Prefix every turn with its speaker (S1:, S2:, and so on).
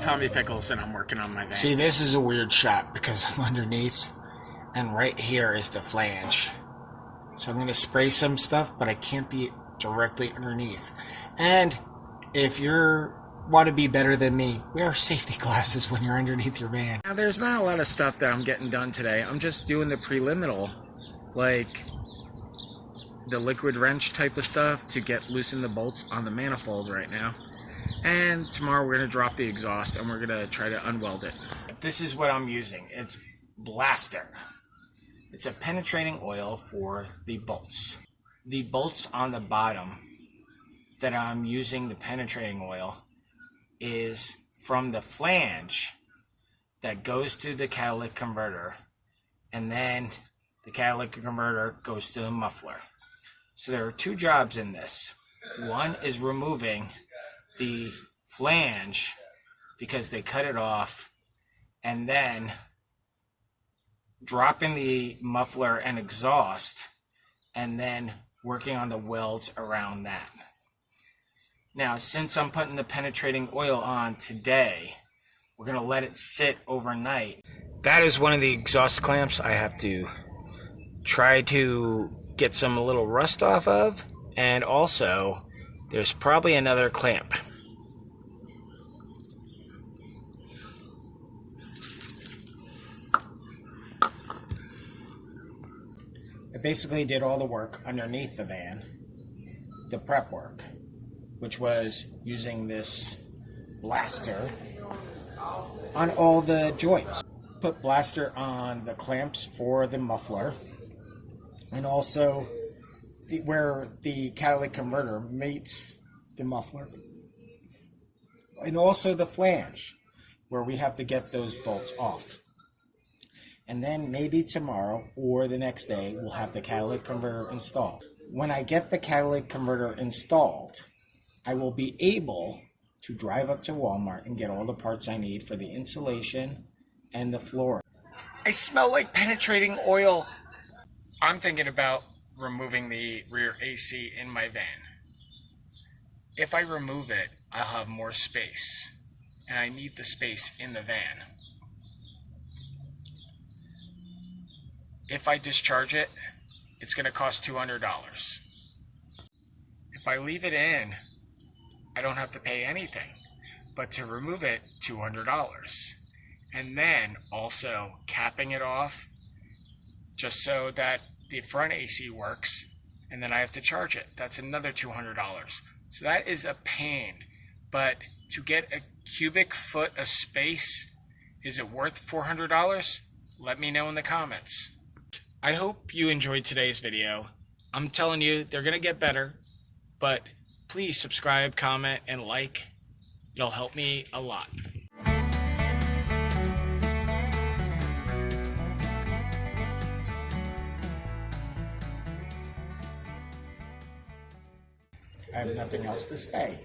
S1: Tommy Pickles and I'm working on my van.
S2: See, this is a weird shot because I'm underneath and right here is the flange. So I'm going to spray some stuff, but I can't be directly underneath. And if you want to be better than me, wear safety glasses when you're underneath your van.
S1: Now, there's not a lot of stuff that I'm getting done today. I'm just doing the preliminary, like the liquid wrench type of stuff to get loosen the bolts on the manifold right now. And tomorrow we're going to drop the exhaust and we're going to try to unweld it.
S2: This is what I'm using. It's Blaster. It's a penetrating oil for the bolts. The bolts on the bottom that I'm using the penetrating oil is from the flange that goes to the catalytic converter, and then the catalytic converter goes to the muffler. So there are two jobs in this. One is removing the flange because they cut it off, and then dropping the muffler and exhaust, and then working on the welds around that. Now, since I'm putting the penetrating oil on today, we're going to let it sit overnight. That is one of the exhaust clamps I have to try to get some little rust off of, and also there's probably another clamp. I basically did all the work underneath the van, the prep work, which was using this Blaster on all the joints. Put Blaster on the clamps for the muffler, and also where the catalytic converter meets the muffler, and also the flange where we have to get those bolts off. And then maybe tomorrow or the next day we'll have the catalytic converter installed. When I get the catalytic converter installed, I will be able to drive up to Walmart and get all the parts I need for the insulation and the floor.
S1: I smell like penetrating oil. I'm thinking about removing the rear AC in my van. If I remove it, I'll have more space, and I need the space in the van. If I discharge it, it's going to cost $200. If I leave it in, I don't have to pay anything, but to remove it, $200. And then also capping it off just so that the front AC works, and then I have to charge it. That's another $200. So that is a pain, but to get a cubic foot of space, is it worth $400? Let me know in the comments. I hope you enjoyed today's video. I'm telling you, they're going to get better, but please subscribe, comment, and like. It'll help me a lot.
S2: I have nothing else to say.